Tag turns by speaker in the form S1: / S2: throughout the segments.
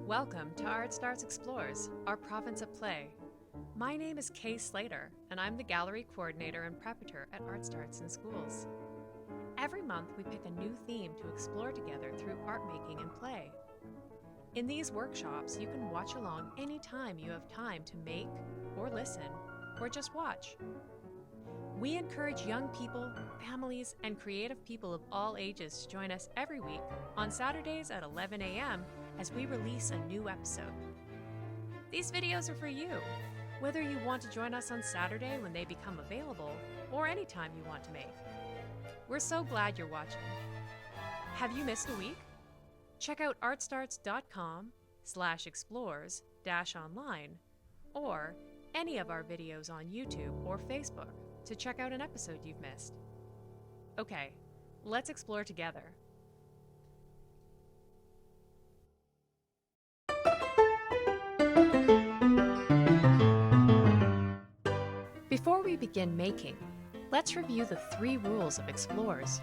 S1: Welcome to ArtStarts Explores, our province of play. My name is Kay Slater, and I'm the gallery coordinator and preparator at ArtStarts in Schools. Every month, we pick a new theme to explore together through art making and play. In these workshops, you can watch along anytime you have time to make, or listen, or just watch. We encourage young people, families, and creative people of all ages to join us every week on Saturdays at 11 a.m. as we release a new episode. These videos are for you, whether you want to join us on Saturday when they become available, or anytime you want to make. We're so glad you're watching. Have you missed a week? Check out artstarts.com/explores-online or any of our videos on YouTube or Facebook to check out an episode you've missed. Okay, let's explore together. Before we begin making, let's review the 3 rules of Explores.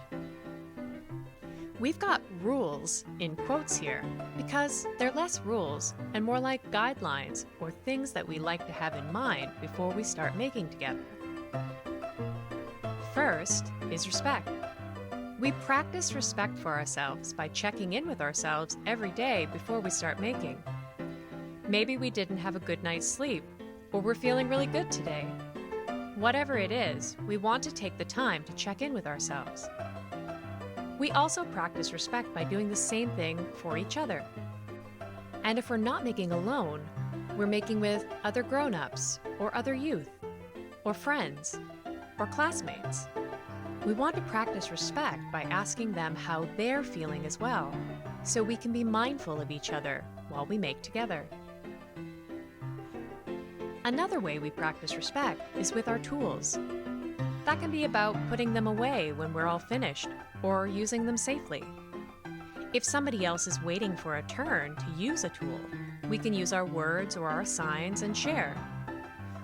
S1: We've got rules in quotes here because they're less rules and more like guidelines or things that we like to have in mind before we start making together. First is respect. We practice respect for ourselves by checking in with ourselves every day before we start making. Maybe we didn't have a good night's sleep, or we're feeling really good today. Whatever it is, we want to take the time to check in with ourselves. We also practice respect by doing the same thing for each other. And if we're not making alone, we're making with other grown-ups, or other youth, or friends, or classmates. We want to practice respect by asking them how they're feeling as well, so we can be mindful of each other while we make together. Another way we practice respect is with our tools. That can be about putting them away when we're all finished, or using them safely. If somebody else is waiting for a turn to use a tool, we can use our words or our signs and share.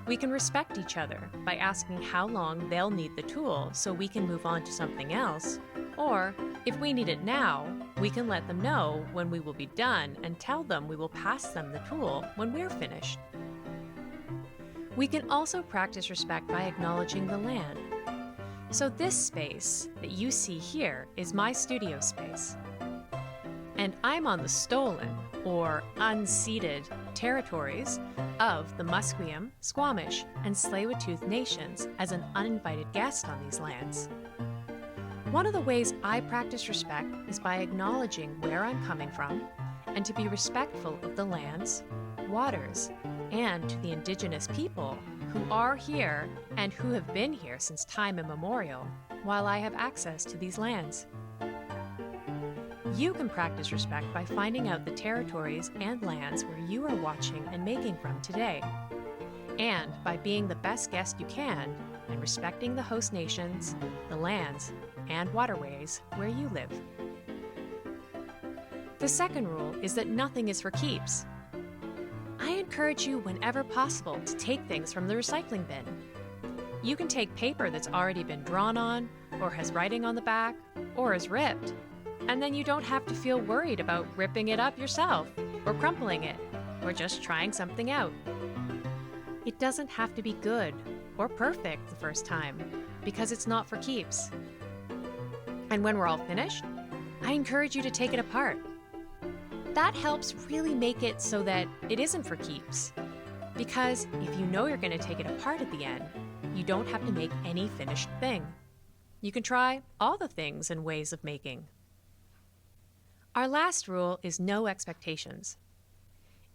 S1: We can respect each other by asking how long they'll need the tool so we can move on to something else, or if we need it now, we can let them know when we will be done and tell them we will pass them the tool when we're finished. We can also practice respect by acknowledging the land. So this space that you see here is my studio space. And I'm on the stolen, or unceded, territories of the Musqueam, Squamish, and Tsleil-Waututh nations as an uninvited guest on these lands. One of the ways I practice respect is by acknowledging where I'm coming from and to be respectful of the lands, waters, and to the indigenous people who are here and who have been here since time immemorial while I have access to these lands. You can practice respect by finding out the territories and lands where you are watching and making from today, and by being the best guest you can and respecting the host nations, the lands, and waterways where you live. The second rule is that nothing is for keeps. I encourage you whenever possible to take things from the recycling bin. You can take paper that's already been drawn on, or has writing on the back, or is ripped, and then you don't have to feel worried about ripping it up yourself, or crumpling it, or just trying something out. It doesn't have to be good or perfect the first time, because it's not for keeps. And when we're all finished, I encourage you to take it apart. That helps really make it so that it isn't for keeps. Because if you know you're going to take it apart at the end, you don't have to make any finished thing. You can try all the things and ways of making. Our last rule is no expectations.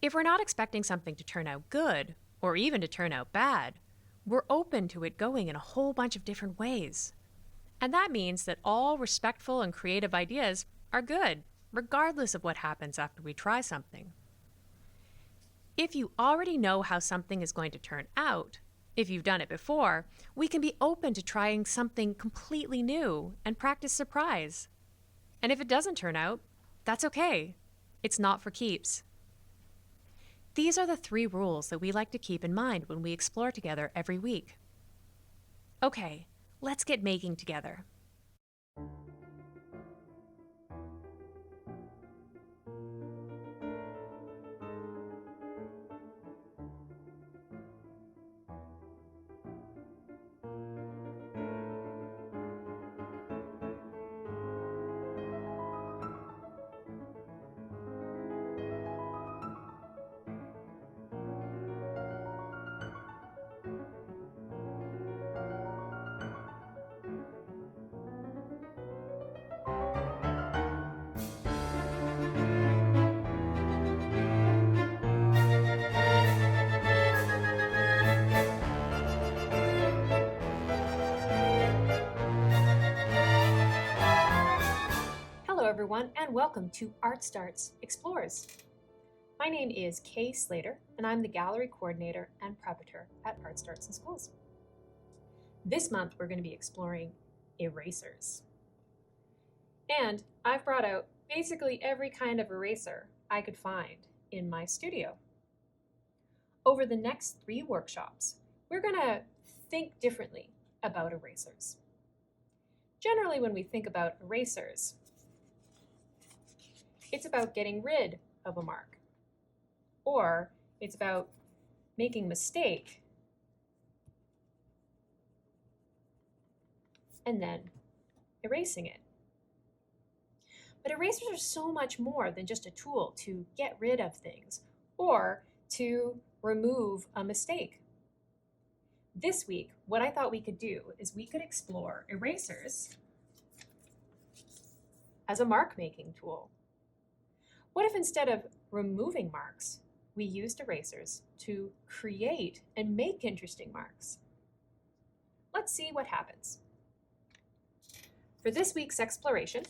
S1: If we're not expecting something to turn out good, or even to turn out bad, we're open to it going in a whole bunch of different ways. And that means that all respectful and creative ideas are good, regardless of what happens after we try something. If you already know how something is going to turn out, if you've done it before, we can be open to trying something completely new and practice surprise. And if it doesn't turn out, that's okay. It's not for keeps. These are the 3 rules that we like to keep in mind when we explore together every week. Okay, let's get making together. everyone, and welcome to ArtStarts Explores. My name is Kay Slater, and I'm the Gallery Coordinator and Preparator at ArtStarts in Schools. This month, we're going to be exploring erasers. And I've brought out basically every kind of eraser I could find in my studio. Over the next 3 workshops, we're going to think differently about erasers. Generally, when we think about erasers, it's about getting rid of a mark, or it's about making a mistake and then erasing it. But erasers are so much more than just a tool to get rid of things or to remove a mistake. This week, what I thought we could do is we could explore erasers as a mark-making tool. What if instead of removing marks, we used erasers to create and make interesting marks? Let's see what happens. For this week's exploration,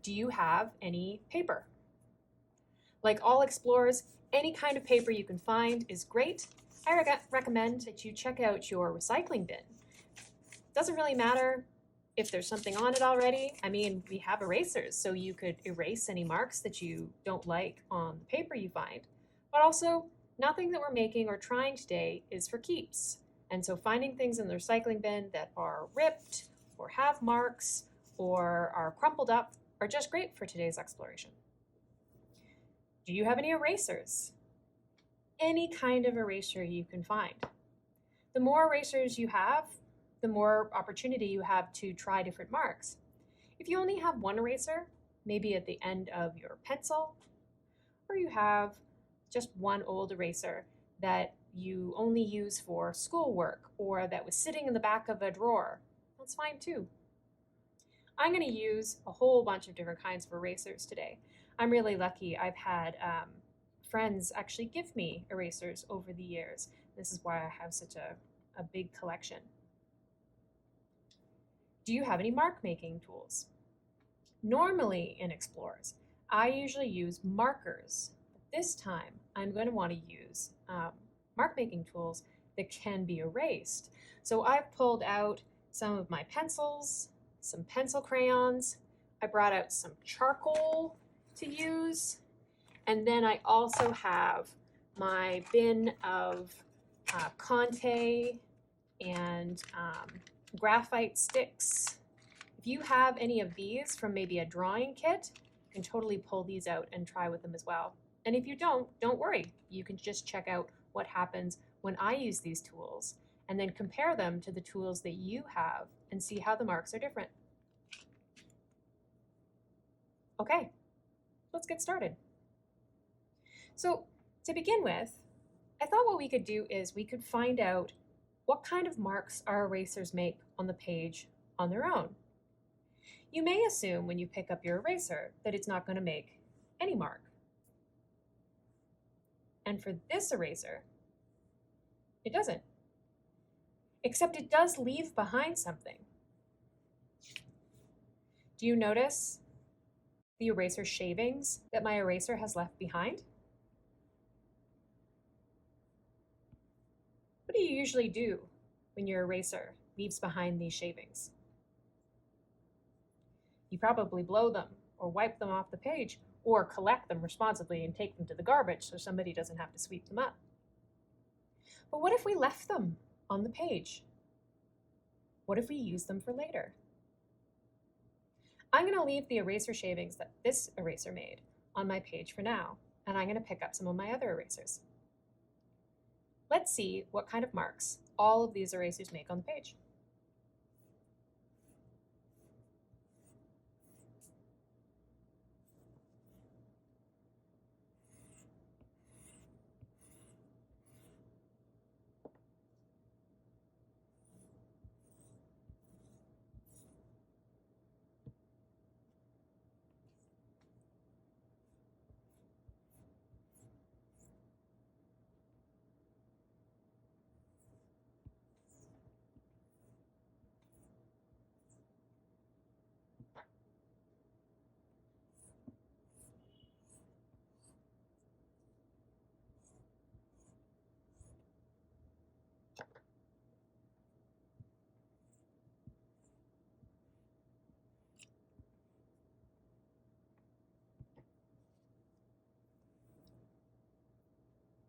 S1: do you have any paper? Like all explorers, any kind of paper you can find is great. I recommend that you check out your recycling bin. Doesn't really matter if there's something on it already. I mean, we have erasers, so you could erase any marks that you don't like on the paper you find. But also, nothing that we're making or trying today is for keeps. And so finding things in the recycling bin that are ripped or have marks or are crumpled up are just great for today's exploration. Do you have any erasers? Any kind of eraser you can find. The more erasers you have, the more opportunity you have to try different marks. If you only have one eraser, maybe at the end of your pencil, or you have just one old eraser that you only use for schoolwork or that was sitting in the back of a drawer, that's fine too. I'm going to use a whole bunch of different kinds of erasers today. I'm really lucky. I've had friends actually give me erasers over the years. This is why I have such a big collection. Do you have any mark-making tools? Normally in Explorers, I usually use markers. But this time, I'm going to want to use mark-making tools that can be erased. So I've pulled out some of my pencils, some pencil crayons. I brought out some charcoal to use. And then I also have my bin of Conte and graphite sticks. If you have any of these from maybe a drawing kit, you can totally pull these out and try with them as well. And if you don't worry. You can just check out what happens when I use these tools and then compare them to the tools that you have and see how the marks are different. Okay, let's get started. So to begin with, I thought what we could do is we could find out what kind of marks our erasers make on the page on their own. You may assume when you pick up your eraser that it's not going to make any mark. And for this eraser, it doesn't. Except it does leave behind something. Do you notice the eraser shavings that my eraser has left behind? What do you usually do when your eraser leaves behind these shavings? You probably blow them or wipe them off the page or collect them responsibly and take them to the garbage so somebody doesn't have to sweep them up. But what if we left them on the page? What if we use them for later? I'm going to leave the eraser shavings that this eraser made on my page for now, and I'm going to pick up some of my other erasers. Let's see what kind of marks all of these erasers make on the page.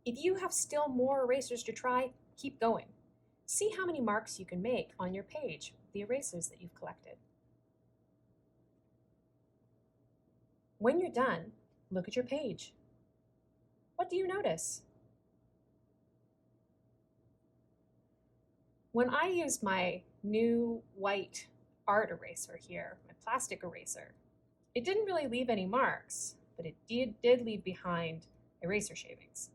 S1: If you have still more erasers to try, keep going. See how many marks you can make on your page with the erasers that you've collected. When you're done, look at your page. What do you notice? When I used my new white art eraser here, my plastic eraser, it didn't really leave any marks, but it did leave behind eraser shavings.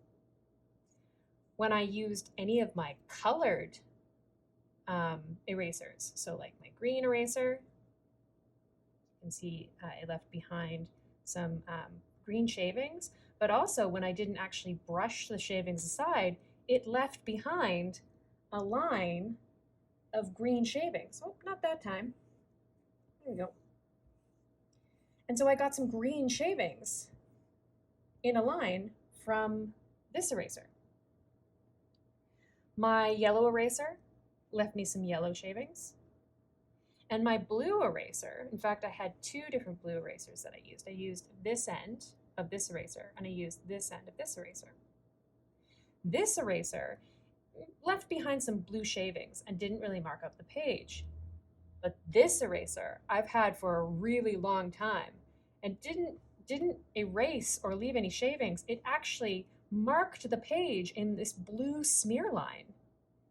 S1: When I used any of my colored erasers, so like my green eraser, you can see it left behind some green shavings, but also when I didn't actually brush the shavings aside, it left behind a line of green shavings. Oh, not that time. There we go. And so I got some green shavings in a line from this eraser. My yellow eraser left me some yellow shavings. And my blue eraser, in fact, I had two different blue erasers that I used. I used this end of this eraser, and I used this end of this eraser. This eraser left behind some blue shavings and didn't really mark up the page. But this eraser I've had for a really long time and didn't erase or leave any shavings. It actually marked the page in this blue smear line.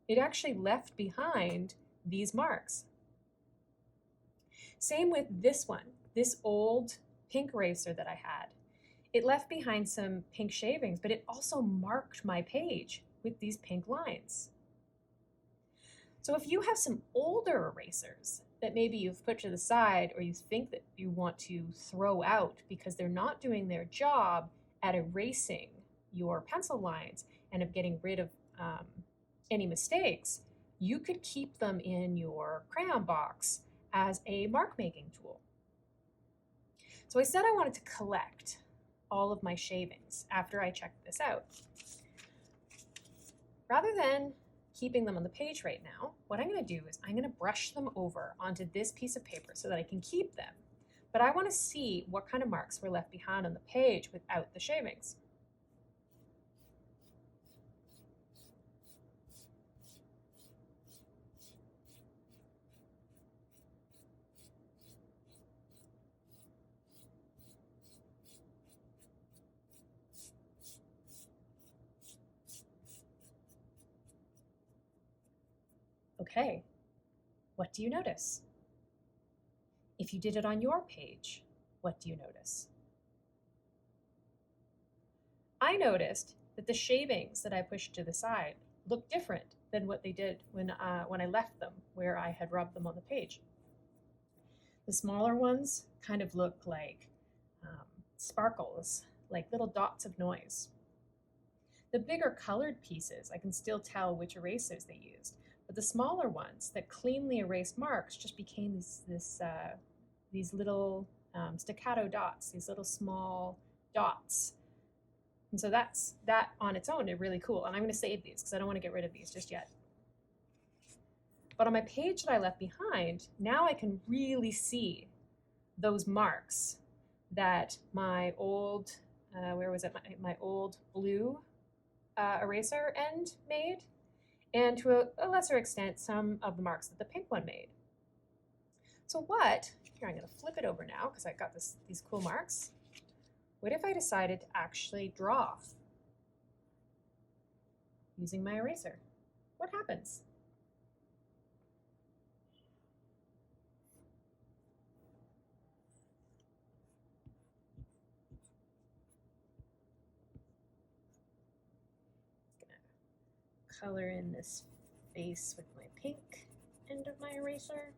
S1: It actually left behind these marks. Same with this one, this old pink eraser that I had. It left behind some pink shavings, but it also marked my page with these pink lines. So if you have some older erasers that maybe you've put to the side or you think that you want to throw out because they're not doing their job at erasing your pencil lines and of getting rid of any mistakes, you could keep them in your crayon box as a mark making tool. So I said I wanted to collect all of my shavings after I checked this out. Rather than keeping them on the page right now, what I'm going to do is I'm going to brush them over onto this piece of paper so that I can keep them. But I want to see what kind of marks were left behind on the page without the shavings. Okay, what do you notice? If you did it on your page, what do you notice? I noticed that the shavings that I pushed to the side looked different than what they did when I left them where I had rubbed them on the page. The smaller ones kind of look like sparkles, like little dots of noise. The bigger colored pieces, I can still tell which erasers they used. But the smaller ones that cleanly erased marks just became these little staccato dots, these little small dots. And so that on its own is really cool. And I'm going to save these because I don't want to get rid of these just yet. But on my page that I left behind, now I can really see those marks that my old, my old blue eraser end made. And to a lesser extent, some of the marks that the pink one made. So here I'm going to flip it over now because I've got these cool marks. What if I decided to actually draw using my eraser? What happens? Color in this face with my pink end of my eraser,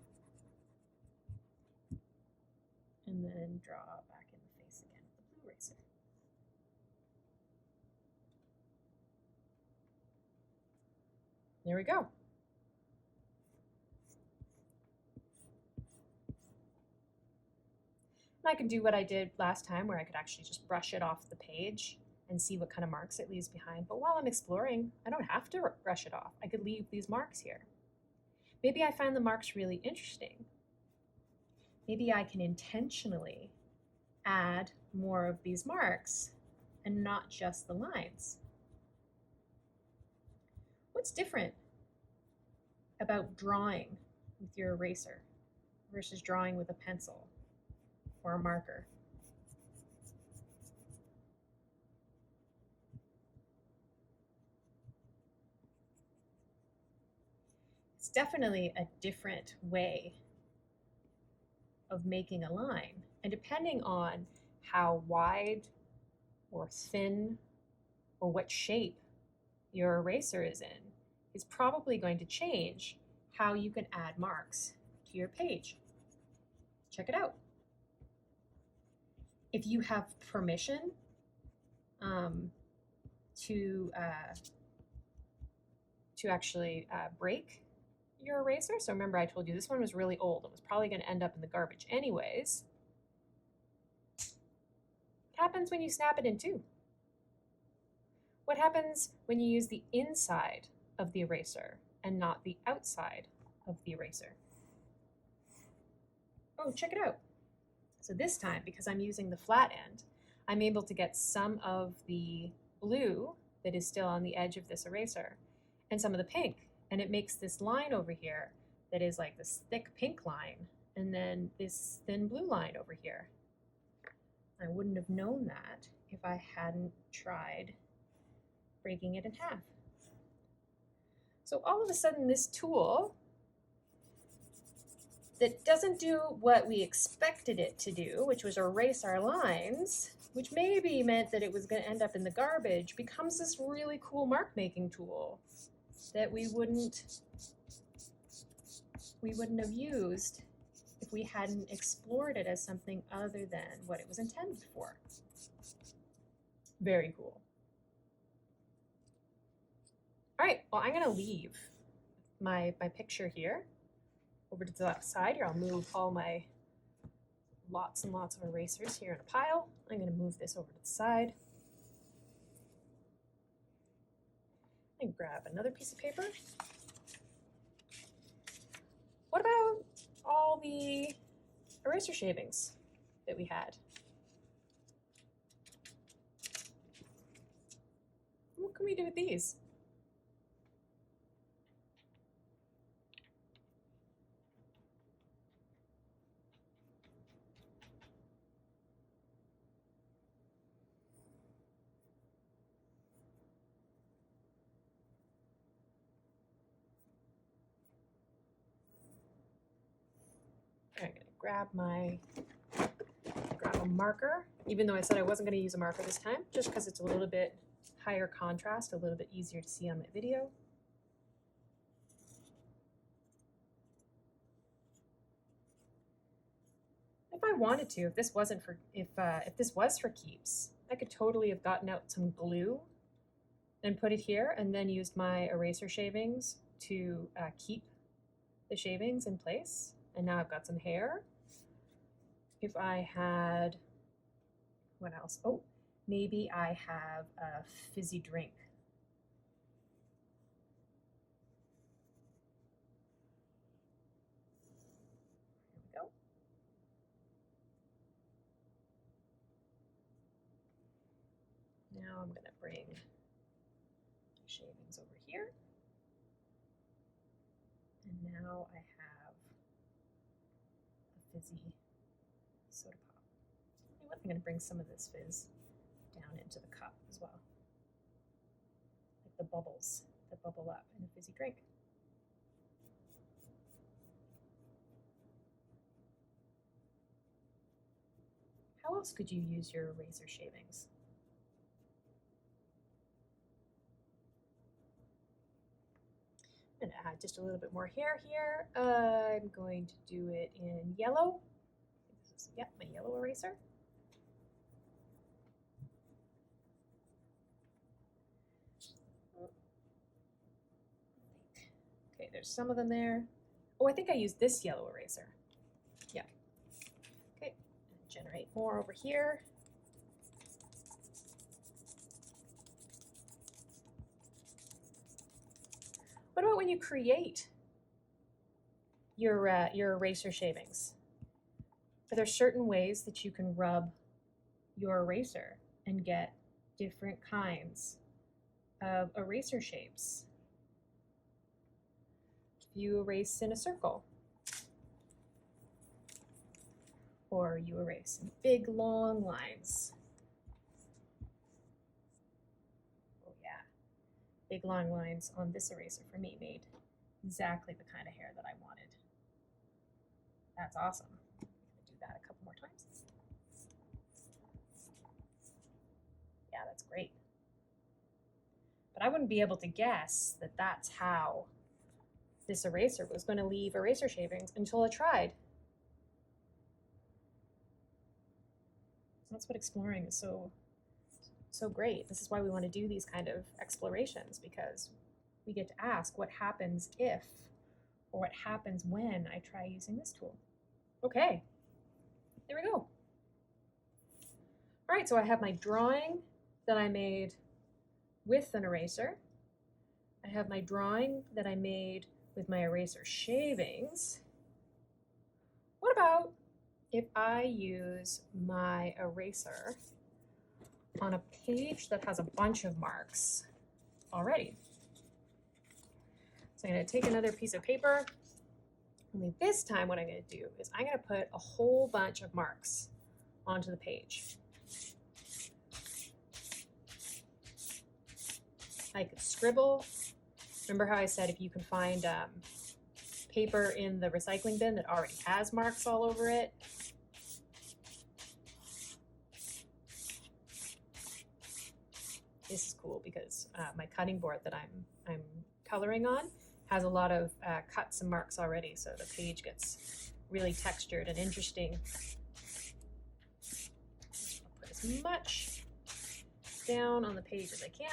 S1: and then draw back in the face again with the blue eraser. There we go. And I can do what I did last time where I could actually just brush it off the page and see what kind of marks it leaves behind. But while I'm exploring, I don't have to brush it off. I could leave these marks here. Maybe I find the marks really interesting. Maybe I can intentionally add more of these marks and not just the lines. What's different about drawing with your eraser versus drawing with a pencil or a marker? It's definitely a different way of making a line. And depending on how wide or thin or what shape your eraser is in, is probably going to change how you can add marks to your page. Check it out. If you have permission to actually break your eraser. So remember, I told you this one was really old. It was probably going to end up in the garbage anyways. What happens when you snap it in two? What happens when you use the inside of the eraser and not the outside of the eraser? Oh, check it out. So this time, because I'm using the flat end, I'm able to get some of the blue that is still on the edge of this eraser and some of the pink. And it makes this line over here that is like this thick pink line and then this thin blue line over here. I wouldn't have known that if I hadn't tried breaking it in half. So all of a sudden this tool that doesn't do what we expected it to do, which was erase our lines, which maybe meant that it was going to end up in the garbage, becomes this really cool mark making tool that we wouldn't have used if we hadn't explored it as something other than what it was intended for. Very cool. All right, well, I'm going to leave my picture here over to the left side here. I'll move all my lots and lots of erasers here in a pile. I'm going to move this over to the side. And grab another piece of paper. What about all the eraser shavings that we had? What can we do with these? I'm going to grab a marker, even though I said I wasn't going to use a marker this time, just because it's a little bit higher contrast, a little bit easier to see on my video. If I wanted to, if this wasn't for, if this was for keeps, I could totally have gotten out some glue and put it here, and then used my eraser shavings to keep the shavings in place. And now I've got some hair. If I had, what else? Oh, maybe I have a fizzy drink. Here we go. Now I'm going to bring the shavings over here. And now I have a fizzy soda pop. You know what? I'm going to bring some of this fizz down into the cup as well. Like the bubbles that bubble up in a fizzy drink. How else could you use your eraser shavings? I'm going to add just a little bit more hair here. I'm going to do it in yellow. This is, yeah, my yellow eraser. Okay, there's some of them there. Oh, I think I used this yellow eraser. Yeah. Okay, generate more over here. What about when you create your eraser shavings? Are there certain ways that you can rub your eraser and get different kinds of eraser shapes? you erase in a circle, or you erase in big long lines. Oh yeah, big long lines on this eraser for me made exactly the kind of hair that I wanted. That's awesome. I'm gonna do that a couple more times. Yeah, that's great. But I wouldn't be able to guess that that's how this eraser was going to leave eraser shavings until I tried. That's what exploring is so great. This is why we want to do these kind of explorations, because we get to ask what happens if, or what happens when I try using this tool. Okay, there we go. All right, so I have my drawing that I made with an eraser. I have my drawing that I made with my eraser shavings. What about if I use my eraser on a page that has a bunch of marks already? So I'm going to take another piece of paper. Only this time what I'm going to do is I'm going to put a whole bunch of marks onto the page. I could scribble. Remember how I said if you can find paper in the recycling bin that already has marks all over it? This is cool because my cutting board that I'm coloring on has a lot of cuts and marks already, so the page gets really textured and interesting. I'll put as much down on the page as I can.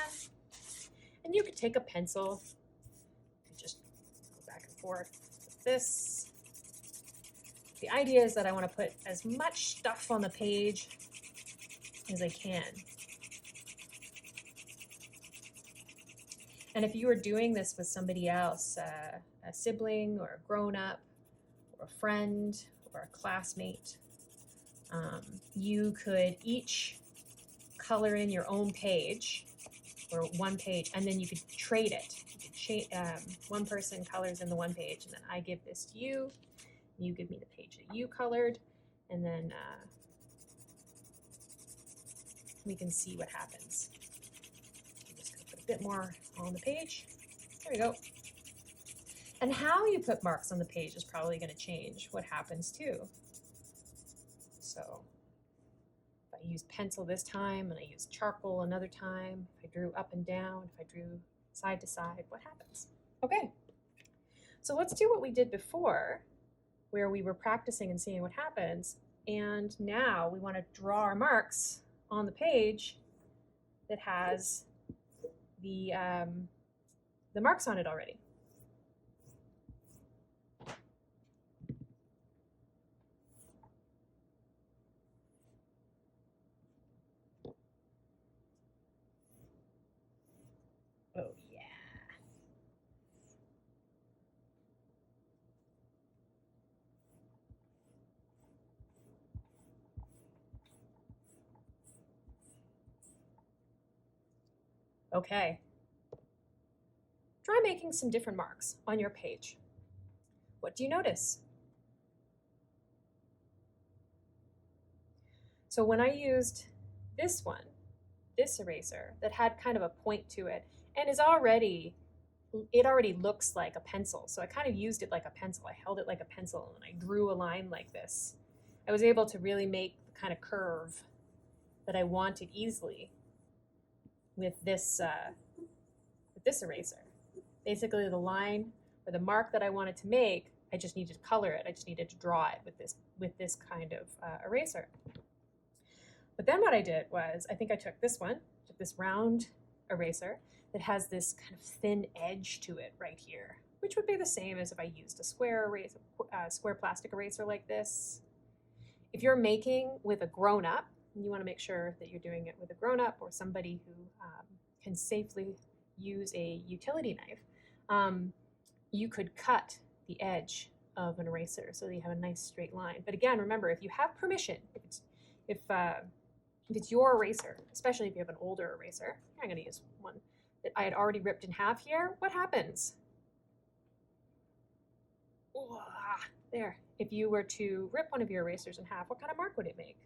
S1: And you could take a pencil and just go back and forth with this. The idea is that I want to put as much stuff on the page as I can. And if you were doing this with somebody else, a sibling or a grown-up or a friend or a classmate, you could each color in your own page, or one page, and then you could trade it. You could one person colors in the one page, and then I give this to you. You give me the page that you colored, and then we can see what happens. I'm just going to put a bit more on the page. There we go. And how you put marks on the page is probably going to change what happens too. So I used pencil this time, and I used charcoal another time. If I drew up and down, if I drew side to side, what happens? Okay, so let's do what we did before, where we were practicing and seeing what happens, and now we want to draw our marks on the page that has the marks on it already. Oh, yeah. Okay. Try making some different marks on your page. What do you notice? So when I used this one, this eraser that had kind of a point to it, and it already looks like a pencil. So I kind of used it like a pencil. I held it like a pencil and I drew a line like this. I was able to really make the kind of curve that I wanted easily with this eraser. Basically the line or the mark that I wanted to make, I just needed to color it. I just needed to draw it with this kind of eraser. But then what I did was, I think I took this round eraser that has this kind of thin edge to it right here, which would be the same as if I used a square plastic eraser like this. If you're making with a grown-up, you want to make sure that you're doing it with a grown-up or somebody who can safely use a utility knife. You could cut the edge of an eraser so that you have a nice straight line. But again, remember, if you have permission, if it's your eraser, especially if you have an older eraser, I'm going to use one that I had already ripped in half here, what happens? There. If you were to rip one of your erasers in half, what kind of mark would it make?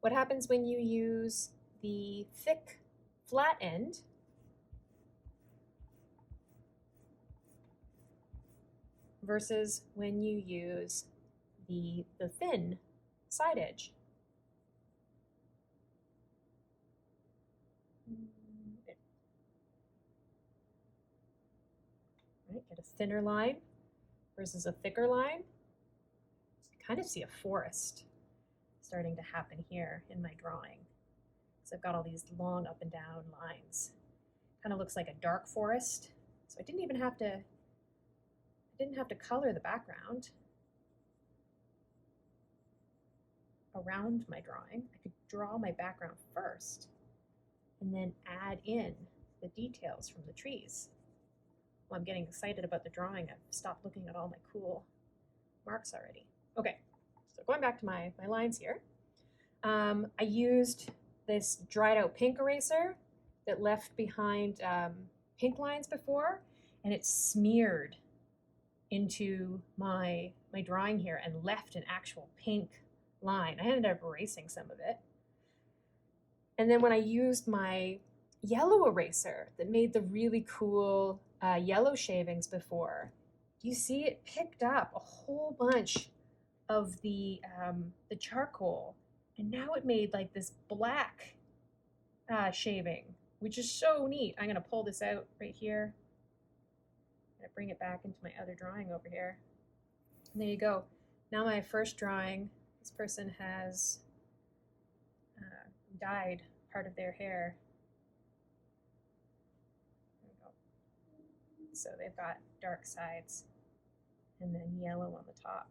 S1: What happens when you use the thick flat end versus when you use the thin side edge? Right, get a thinner line versus a thicker line. I kind of see a forest starting to happen here in my drawing. So I've got all these long up and down lines. Kind of looks like a dark forest. So I didn't have to color the background around my drawing. I could draw my background first and then add in the details from the trees. Well, I'm getting excited about the drawing. I've stopped looking at all my cool marks already. Okay, so going back to my lines here. I used this dried out pink eraser that left behind pink lines before, and it smeared into my drawing here and left an actual pink line. I ended up erasing some of it. And then when I used my yellow eraser that made the really cool yellow shavings before, do you see it picked up a whole bunch of the charcoal, and now it made like this black shaving, which is so neat. I'm gonna pull this out right here. I'm gonna bring it back into my other drawing over here. And there you go. Now my first drawing, this person has dyed part of their hair. There we go. So they've got dark sides and then yellow on the top.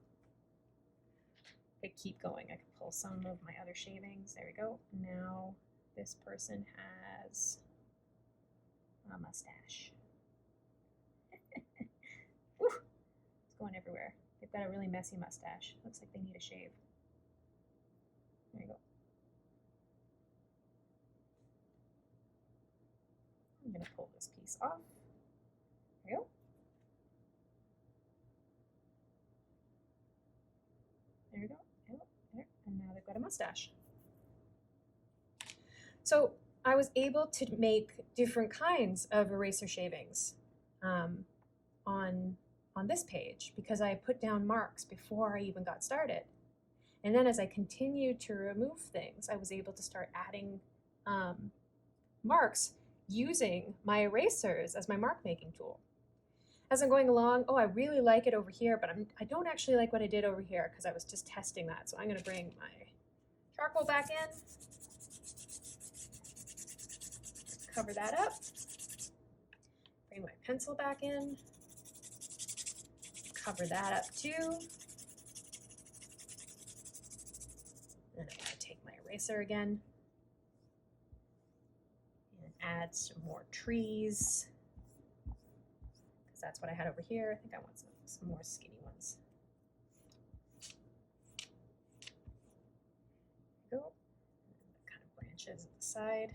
S1: I could keep going. I could pull some of my other shavings. There we go. Now this person has a mustache. Woo! It's going everywhere. They've got a really messy mustache. Looks like they need a shave. There you go. I'm going to pull this piece off. There you go. There we go. There. And now they've got a mustache. So I was able to make different kinds of eraser shavings on this page because I put down marks before I even got started. And then as I continued to remove things, I was able to start adding marks using my erasers as my mark making tool. As I'm going along, oh, I really like it over here, but I don't actually like what I did over here because I was just testing that. So I'm going to bring my charcoal back in, cover that up, bring my pencil back in, cover that up too. And I'm going to take my eraser again and add some more trees. That's what I had over here. I think I want some more skinny ones. There we go. And kind of branches at the side.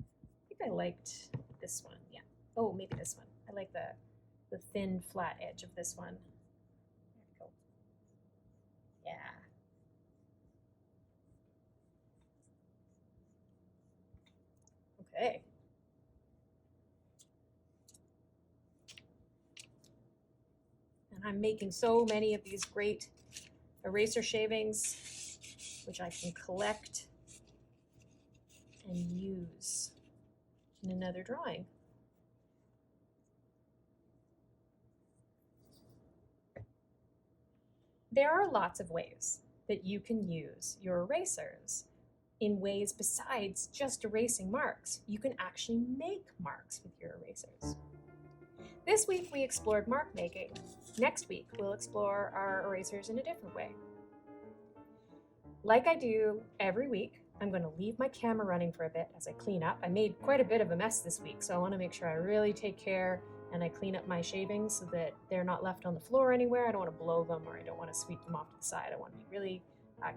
S1: I think I liked this one. Yeah. Oh, maybe this one. I like the thin flat edge of this one. There we go. Yeah. Okay. And I'm making so many of these great eraser shavings, which I can collect and use in another drawing. There are lots of ways that you can use your erasers in ways besides just erasing marks. You can actually make marks with your erasers. This week we explored mark making. Next week we'll explore our erasers in a different way. Like I do every week, I'm going to leave my camera running for a bit as I clean up. I made quite a bit of a mess this week, so I want to make sure I really take care and I clean up my shavings so that they're not left on the floor anywhere. I don't want to blow them or I don't want to sweep them off to the side. I want to be really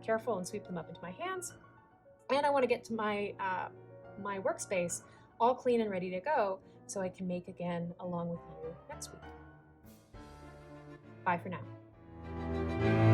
S1: careful and sweep them up into my hands. And I want to get to my my workspace all clean and ready to go so I can make again along with you next week. Bye for now.